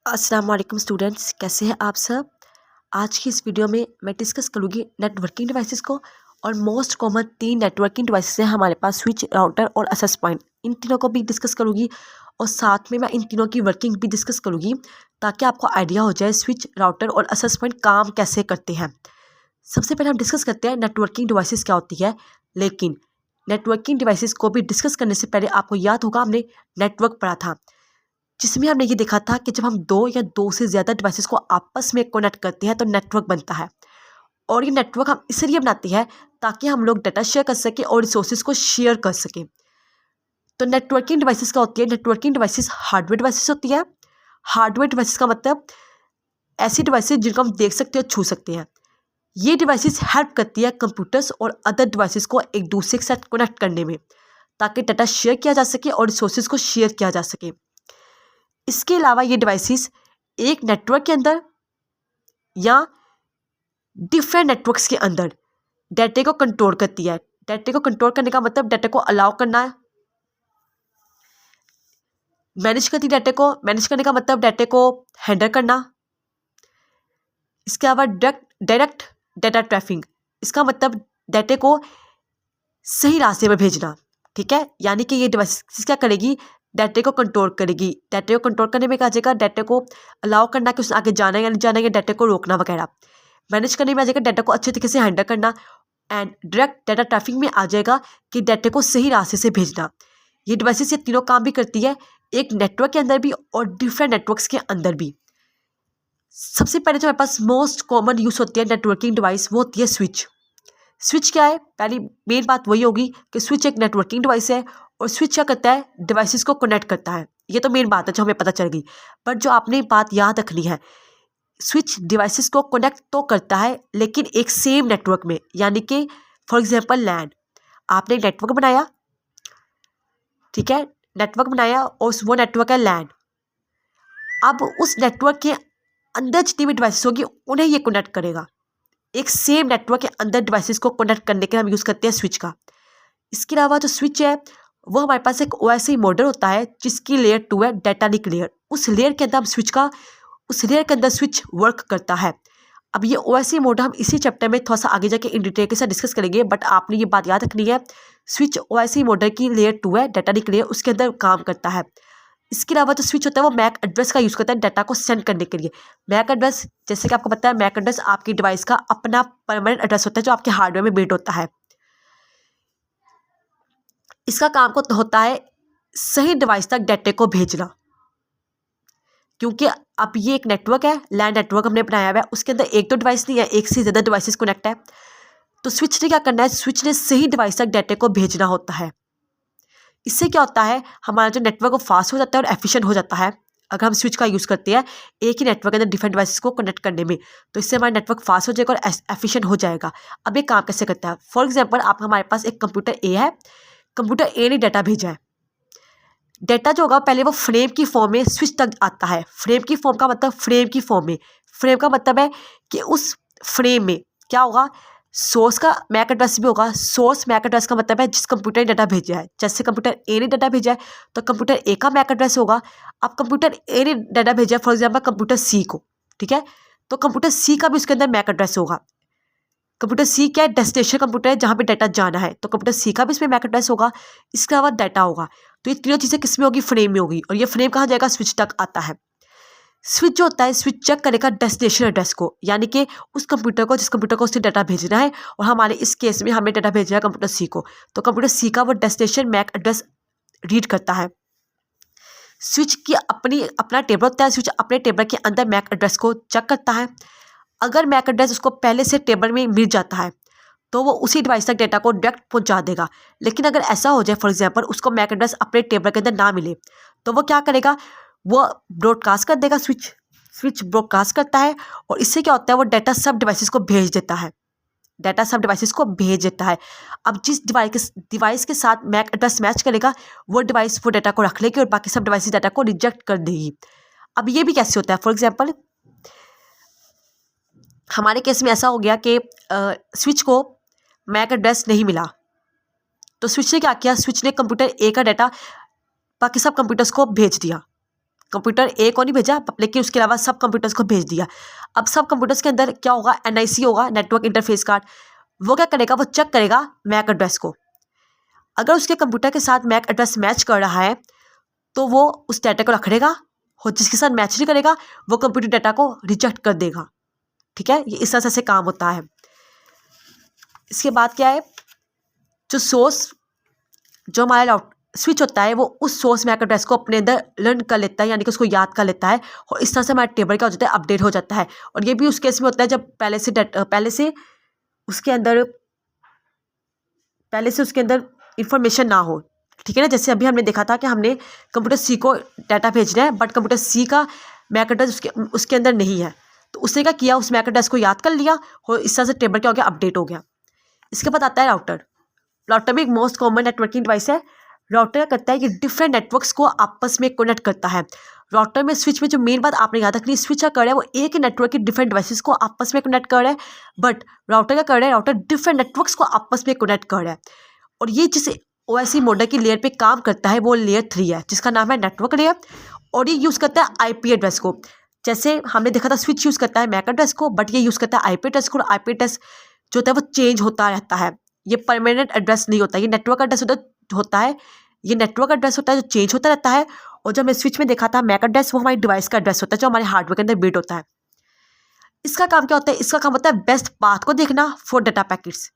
अस्सलाम वालेकुम स्टूडेंट्स, कैसे हैं आप सब। आज की इस वीडियो में मैं डिस्कस करूँगी नेटवर्किंग डिवाइसेस को। और मोस्ट कॉमन 3 नेटवर्किंग डिवाइसेस हैं हमारे पास, स्विच, राउटर और एक्सेस पॉइंट। इन तीनों को भी डिस्कस करूँगी और साथ में मैं इन तीनों की वर्किंग भी डिस्कस करूँगी ताकि आपको आइडिया हो जाए स्विच, राउटर और एक्सेस पॉइंट काम कैसे करते हैं। सबसे पहले हम डिस्कस करते हैं नेटवर्किंग डिवाइसेस क्या होती है। लेकिन नेटवर्किंग डिवाइसेस को भी डिस्कस करने से पहले आपको याद होगा हमने नेटवर्क पढ़ा था, जिसमें हमने ये देखा था कि जब हम दो या दो से ज़्यादा डिवाइसेस को आपस में कनेक्ट करते हैं तो नेटवर्क बनता है। और ये नेटवर्क हम इसलिए बनाते हैं ताकि हम लोग डाटा शेयर कर सकें और रिसोर्सेज को शेयर कर सकें। तो नेटवर्किंग डिवाइसेस क्या होती है? नेटवर्किंग डिवाइसेस हार्डवेयर डिवाइसेस होती है। हार्डवेयर डिवाइसेस का मतलब ऐसी डिवाइसेस जिनको हम देख सकते हैं और छू सकते हैं। ये डिवाइसेस हेल्प करती है कंप्यूटर्स और अदर डिवाइसेस को एक दूसरे के साथ कनेक्ट करने में, ताकि डाटा शेयर किया जा सके और रिसोर्सेज को शेयर किया जा सके। इसके अलावा ये डिवाइसेस एक नेटवर्क के अंदर या डिफरेंट नेटवर्क्स के अंदर डाटा को कंट्रोल करती है। डाटा को कंट्रोल करने का मतलब डाटा को अलाउ करना है, मैनेज करती है। डाटा को मैनेज करने का मतलब डाटा को हैंडल करना। इसके अलावा डायरेक्ट डाटा ट्रैफिकिंग, इसका मतलब डाटा को सही रास्ते में भेजना। ठीक है, यानी कि ये डिवाइस क्या करेगी? डाटा को कंट्रोल करेगी। डाटा को कंट्रोल करने में क्या आ जाएगा? डाटा को अलाउ करना कि उसने आगे जाना है या नहीं जाना है, डाटा को रोकना वगैरह। मैनेज करने में आ जाएगा डाटा को अच्छे तरीके से हैंडल करना। एंड डायरेक्ट डाटा ट्रैफिकिंग में आ जाएगा कि डाटा को सही रास्ते से भेजना। ये डिवाइसेस ये तीनों काम भी करती है, एक नेटवर्क के अंदर भी और डिफरेंट नेटवर्क्स के अंदर भी। सबसे पहले जो हमारे पास मोस्ट कॉमन यूज़ होती है नेटवर्किंग डिवाइस, वो होती है स्विच। स्विच क्या है? पहली मेन बात वही होगी कि स्विच एक नेटवर्किंग डिवाइस है और स्विच क्या करता है? डिवाइसेस को कनेक्ट करता है। ये तो मेन बात है जो हमें पता चल गई। बट जो आपने बात याद रखनी है, स्विच डिवाइसेस को कनेक्ट तो करता है लेकिन एक सेम नेटवर्क में, यानी कि फॉर एग्जांपल लैन। आपने एक नेटवर्क बनाया, ठीक है, नेटवर्क बनाया और वो नेटवर्क है लैन। अब उस नेटवर्क के अंदर जितनी भी डिवाइसेस होगी उन्हें ये कनेक्ट करेगा। एक सेम नेटवर्क के अंदर डिवाइसेस को कनेक्ट करने के लिए हम यूज़ करते हैं स्विच का। इसके अलावा जो स्विच है वो हमारे पास एक ओएसआई मॉडल होता है जिसकी लेयर 2 है, डाटा लिंक लेयर। उस लेयर के अंदर हम उस लेयर के अंदर स्विच वर्क करता है। अब ये ओएसआई मॉडल हम इसी चैप्टर में थोड़ा सा आगे जाके इन डिटेल के साथ डिस्कस करेंगे, बट आपने ये बात याद रखनी है, स्विच ओएसआई मॉडल की लेयर 2 है, डाटा लिंक लेयर, उसके अंदर काम करता है। इसके अलावा जो स्विच होता है वो मैक एड्रेस का यूज़ करता है डाटा को सेंड करने के लिए। मैक एड्रेस, जैसे कि आपको पता है, मैक एड्रेस आपकी डिवाइस का अपना परमानेंट एड्रेस होता है जो आपके हार्डवेयर में बिल्ड होता है। इसका काम को होता है सही डिवाइस तक डाटा को भेजना, क्योंकि अब ये एक नेटवर्क है, लैन नेटवर्क हमने बनाया हुआ है, उसके अंदर एक दो डिवाइस नहीं है, एक से ज़्यादा डिवाइसेस कनेक्ट है। तो स्विच ने क्या करना है? स्विच ने सही डिवाइस तक डाटा को भेजना होता है। इससे क्या होता है? हमारा जो नेटवर्क वो फास्ट हो जाता है और एफिशिएंट हो जाता है। अगर हम स्विच का यूज़ करते हैं एक ही नेटवर्क के अंदर डिफरेंट डिवाइसेस को कनेक्ट करने में, तो इससे हमारा नेटवर्क फास्ट हो जाएगा और एफिशिएंट हो जाएगा। अब ये काम कैसे करता है? फॉर एग्जाम्पल, आप हमारे पास एक कंप्यूटर ए है, कंप्यूटर ए ने डाटा भेजा है। डाटा जो होगा पहले वो फ्रेम की फॉर्म में स्विच तक आता है। फ्रेम की फॉर्म का मतलब फ्रेम की फॉर्म में, फ्रेम का मतलब है कि उस फ्रेम में क्या होगा? सोर्स का मैक एड्रेस भी होगा। सोर्स मैक एड्रेस का मतलब है जिस कंप्यूटर ने डाटा भेजा है। जैसे कंप्यूटर ए ने डाटा भेजा है तो कंप्यूटर ए का मैक एड्रेस होगा। अब कंप्यूटर ए ने डाटा भेजा है फॉर एग्जाम्पल कंप्यूटर सी को, ठीक है, तो कंप्यूटर सी का भी उसके अंदर मैक एड्रेस होगा। कंप्यूटर सी क्या है? डेस्टिनेशन कंप्यूटर है जहाँ पे डाटा जाना है, तो कंप्यूटर सी का भी इसमें मैक एड्रेस होगा। इसके अलावा डाटा होगा। तो ये तीनों चीज़ें किस में होगी? फ्रेम में होगी। और ये फ्रेम कहाँ जाएगा? स्विच तक आता है। स्विच जो होता है, स्विच चेक करेगा डेस्टिनेशन एड्रेस को, यानी कि उस कंप्यूटर को, जिस कंप्यूटर को उससे डाटा भेजना है, और हमारे इस केस में हमें डाटा भेजना है कंप्यूटर सी को, तो कंप्यूटर सी का वो डेस्टिनेशन मैक एड्रेस रीड करता है। स्विच की अपना टेबल होता है। स्विच अपने टेबल के अंदर मैक एड्रेस को चेक करता है। अगर मैक एड्रेस उसको पहले से टेबल में मिल जाता है तो वो उसी डिवाइस तक डाटा को डायरेक्ट पहुंचा देगा। लेकिन अगर ऐसा हो जाए फॉर एग्जांपल उसको मैक एड्रेस अपने टेबल के अंदर ना मिले, तो वो क्या करेगा? वो ब्रॉडकास्ट कर देगा। स्विच ब्रॉडकास्ट करता है और इससे क्या होता है? वो डाटा सब डिवाइसेस को भेज देता है। डाटा सब डिवाइसेस को भेज देता है। अब जिस डिवाइस के साथ मैक एड्रेस मैच करेगा वो डिवाइस वो डाटा को रख लेगी और बाकी सब डिवाइस डाटा को रिजेक्ट कर देगी। अब ये भी कैसे होता है? फॉर एग्जाम्पल, हमारे केस में ऐसा हो गया कि स्विच को मैक एड्रेस नहीं मिला, तो स्विच ने क्या किया? स्विच ने कंप्यूटर ए का डाटा बाकी सब कंप्यूटर्स को भेज दिया। कंप्यूटर ए को नहीं भेजा, लेकिन उसके अलावा सब कंप्यूटर्स को भेज दिया। अब सब कंप्यूटर्स के अंदर क्या होगा, NIC होगा, नेटवर्क इंटरफेस कार्ड। वो क्या करेगा, वो चेक करेगा मैक एड्रेस को। अगर उसके कंप्यूटर के साथ मैक एड्रेस मैच कर रहा है तो वो उस डाटा को रख लेगा, और जिसके साथ मैच नहीं करेगा वो कंप्यूटर डाटा को रिजेक्ट कर देगा। ठीक है, ये इस तरह से काम होता है। इसके बाद क्या है, जो सोर्स, जो हमारा स्विच होता है वो उस सोर्स मैक एड्रेस को अपने अंदर लर्न कर लेता है, यानी कि उसको याद कर लेता है, और इस तरह से हमारा टेबल क्या हो जाता है, अपडेट हो जाता है। और ये भी उस केस में होता है जब पहले से उसके अंदर इंफॉर्मेशन ना हो। ठीक है ना, जैसे अभी हमने देखा था कि हमने कंप्यूटर सी को डाटा भेजना है, बट कंप्यूटर सी का मैक एड्रेस उसके अंदर नहीं है, तो उसने क्या किया, उस मैक एड्रेस को याद कर लिया, और इस तरह से टेबल क्या हो गया, अपडेट हो गया। इसके बाद आता है राउटर। राउटर भी एक मोस्ट कॉमन नेटवर्किंग डिवाइस है। राउटर क्या करता है कि डिफरेंट नेटवर्क्स को आपस में कनेक्ट करता है। राउटर में, स्विच में जो मेन बात आपने याद रखनी है, स्विच क्या कर रहा है, वो एक ही नेटवर्क के डिफरेंट डिवाइसेस को आपस में कनेक्ट कर रहा है, बट राउटर क्या कर रहा है, राउटर डिफरेंट नेटवर्क्स को आपस में कनेक्ट कर रहा है। और ये जिस OSI मॉडल की लेयर पे काम करता है वो लेयर 3 है, जिसका नाम है नेटवर्क लेयर, और ये यूज़ करता है IP एड्रेस को। जैसे हमने देखा था स्विच यूज़ करता है मैक एड्रेस को, बट ये यूज़ करता है IP एड्रेस को, और IP एड्रेस जो होता है वो चेंज होता रहता है, ये परमानेंट एड्रेस नहीं होता। ये नेटवर्क एड्रेस होता है, ये नेटवर्क एड्रेस होता है जो चेंज होता रहता है। और जो हमने स्विच में देखा था मैक एड्रेस, वो हमारी डिवाइस का एड्रेस होता है जो हमारे हार्डवेयर के अंदर बिट होता है। इसका काम क्या होता है, इसका काम होता है बेस्ट पाथ को देखना फॉर डाटा पैकेट्स।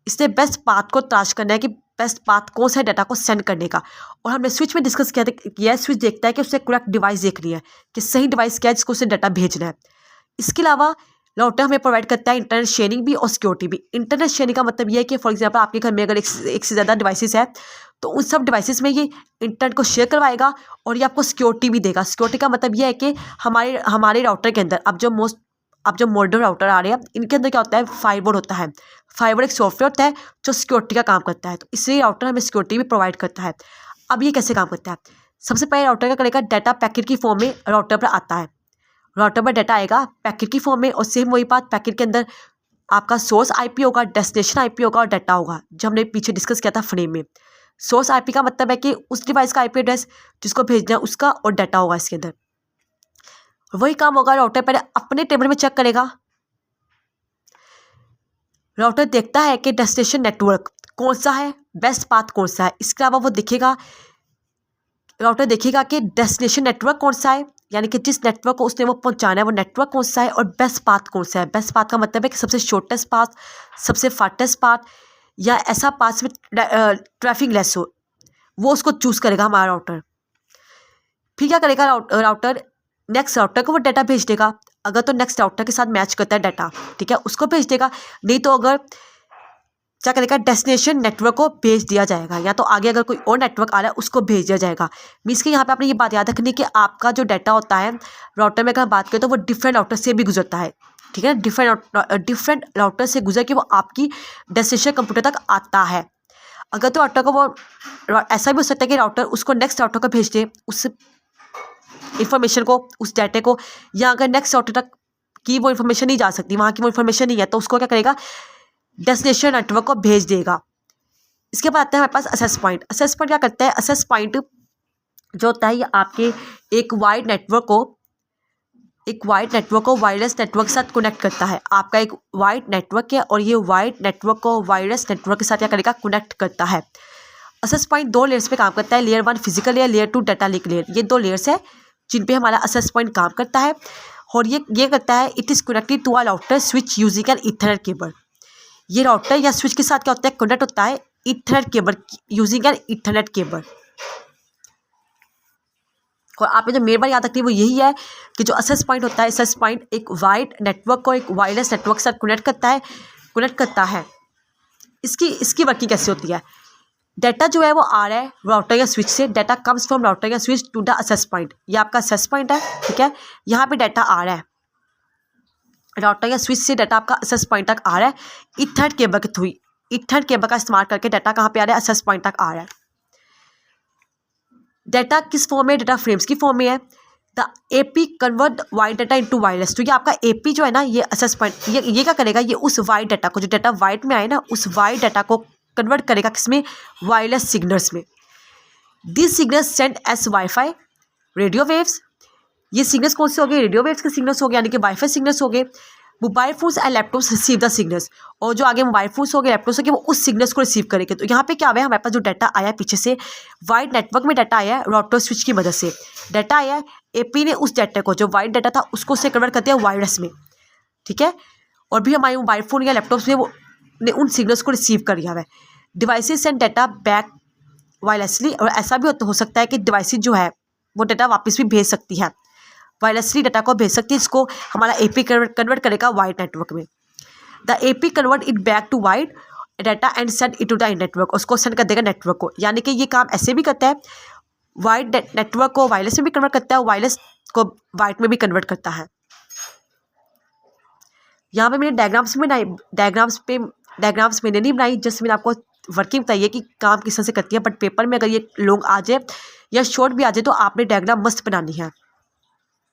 इसने बेस्ट पाथ को तलाश करना है कि बेस्ट पाथ कौन सा है डाटा को सेंड करने का। और हमने स्विच में डिस्कस किया, स्विच देखता है कि उसे करेक्ट डिवाइस देखनी है, कि सही डिवाइस क्या है जिसको उसे डाटा भेजना है। इसके अलावा राउटर हमें प्रोवाइड करता है इंटरनेट शेयरिंग भी और सिक्योरिटी भी। इंटरनेट शेयरिंग का मतलब ये है कि फॉर एग्जांपल आपके घर में अगर एक से ज़्यादा डिवाइसेस है, तो उन सब डिवाइसेस में ये इंटरनेट को शेयर करवाएगा, और ये आपको सिक्योरिटी भी देगा। सिक्योरिटी का मतलब ये है कि हमारे राउटर के अंदर अब जो मॉडर्न राउटर आ रहे हैं, इनके अंदर क्या होता है, फाइबर होता है। फाइबर एक सॉफ्टवेयर होता है जो सिक्योरिटी का काम करता है, तो इसलिए राउटर हमें सिक्योरिटी भी प्रोवाइड करता है। अब ये कैसे काम करता है, सबसे पहले राउटर क्या करेगा, डाटा पैकेट की फॉर्म में राउटर पर आता है। राउटर पर डाटा आएगा पैकेट की फॉर्म में, और सेम वही बात, पैकेट के अंदर आपका सोर्स IP होगा, डेस्टिनेशन IP होगा, और डाटा होगा, जो हमने पीछे डिस्कस किया था फ्रेम में। सोर्स IP का मतलब है कि उस डिवाइस का IP एड्रेस जिसको भेजना है उसका, और डाटा होगा इसके अंदर। वही काम होगा, राउटर पहले अपने टेबल में चेक करेगा। राउटर देखता है कि डेस्टिनेशन नेटवर्क कौन सा है, बेस्ट पाथ कौन सा है। इसके अलावा वो राउटर देखेगा कि डेस्टिनेशन नेटवर्क कौन सा है, यानी कि जिस नेटवर्क को उसने वो पहुंचाना है वो नेटवर्क कौन सा है, और बेस्ट पाथ कौन सा है। बेस्ट पाथ का मतलब है कि सबसे शॉर्टेस्ट पाथ, सबसे फास्टेस्ट पाथ, या ऐसा पाथ में ट्रैफिक लेस हो, वो उसको चूज़ करेगा हमारा राउटर। फिर क्या करेगा राउटर, नेक्स्ट राउटर को वो डाटा भेज देगा। अगर तो नेक्स्ट राउटर के साथ मैच करता है डाटा, ठीक है, उसको भेज देगा। नहीं तो अगर क्या करेगा, डेस्टिनेशन नेटवर्क को भेज दिया जाएगा, या तो आगे अगर कोई और नेटवर्क आ रहा है उसको भेज दिया जाएगा। मीन्स कि यहाँ पे आपने ये बात याद रखनी है कि आपका जो डाटा होता है राउटर में अगर बात करें तो वो डिफरेंट राउटर से भी गुजरता है। ठीक है, डिफरेंट राउटर से गुजर के वो आपकी डेस्टिनेशन कंप्यूटर तक आता है। अगर तो राउटर को वो ऐसा भी हो सकता है कि राउटर उसको नेक्स्ट राउटर को भेज दे उस इंफॉर्मेशन को, उस डाटे को, या अगर नेक्स्ट राउटर तक की वो इन्फॉर्मेशन नहीं जा सकती, वहाँ की वो इन्फॉर्मेशन नहीं है, तो उसको क्या करेगा, डेस्टिनेशन नेटवर्क को भेज देगा। इसके बाद आता है हमारे पास असेस पॉइंट। असेस पॉइंट क्या करता है, असेस पॉइंट जो होता है ये आपके एक वाइड नेटवर्क को वायरलेस नेटवर्क के साथ कनेक्ट करता है। आपका एक वाइड नेटवर्क है, और ये वाइड नेटवर्क को वायरलेस नेटवर्क के साथ क्या करेगा, कनेक्ट करता है। असेस पॉइंट 2 लेयर्स पे काम करता है, layer 1 physical layer, layer 2 data link layer. ये 2 लेयर्स है जिन पे हमारा असेस पॉइंट काम करता है। और ये करता है, it is connected to a router switch using an ethernet cable. ये राउटर या स्विच के साथ क्या होता है, कनेक्ट होता है ethernet cable, using an ethernet cable. और आपने जो मेन बात याद रखनी है वो यही है कि जो असेस पॉइंट होता है, असेस पॉइंट एक वाइड नेटवर्क को एक वायरलेस नेटवर्क के साथ कनेक्ट करता है। इसकी वर्किंग कैसे होती है, डाटा जो है वो आ रहा है राउटर या स्विच से, डाटा कम्स फ्रॉम राउटर या switch to the access point. ये आपका असेस पॉइंट है, ठीक है, यहाँ पे डाटा आ रहा है राउटर या स्विच से, डाटा आपका असेस पॉइंट तक आ रहा है ईथरनेट केबल के थ्रू। ईथरनेट केबल का इस्तेमाल करके डाटा कहाँ पे आ रहा है, असेस पॉइंट तक आ रहा है। डाटा किस फॉर्म में, डाटा फ्रेम्स की फॉर्म में है। The AP convert wide data into wireless. तो ये आपका AP जो है ना, ये असेस पॉइंट ये क्या करेगा, ये उस वाइड डाटा को, जो डाटा वाइड में आए ना, उस वाइड डाटा को कन्वर्ट करेगा किसमें, वायरलेस सिग्नल्स में। This signals send S wifi radio waves, ये सिग्नल्स कौन से हो गए, रेडियो वेव्स के सिग्नल्स हो गए, यानी कि वाईफाई सिग्नल्स हो गए। Mobile phones and laptops receive the signals, और जो आगे मोबाइल फोन्स हो गए, लैपटॉप्स हो गए, वो उस सिग्नल्स को रिसीव करेंगे। तो यहाँ पे क्या हुआ है, हमारे पास जो डाटा आया है पीछे से वाइड नेटवर्क में डाटा आया है, राउटर स्विच की मदद से डाटा आया है। एपी ने उस डाटा को, जो वाइड डाटा था, उसको से कन्वर्ट कर दिया वायरलेस में, ठीक है। और भी हमारे मोबाइल फ़ोन या लैपटॉप्स में वो ने उन सिग्नल्स को रिसीव कर लिया है। Devices send data back wirelessly, और ऐसा भी हो सकता है कि डिवाइसेस जो है वो डाटा वापस भी भेज सकती है, वायरलेसली डाटा को भेज सकती है। इसको हमारा एपी कन्वर्ट करेगा वाइड नेटवर्क में। The AP convert it back to wide data and send it to the network, उसको सेंड कर देगा नेटवर्क को। यानी कि ये काम ऐसे भी करता है, वाइड नेटवर्क को वायरलेस में भी कन्वर्ट करता है, वायरलेस को वाइड में भी कन्वर्ट करता है। यहाँ पे मैंने डायग्राम्स मैंने नहीं बनाई, जस्ट मैंने आपको वर्किंग बताई है कि काम किस तरह से करती है। बट पेपर में अगर ये लॉन्ग आ जाए या शॉर्ट भी आ जाए तो आपने डायग्राम मस्त बनानी है।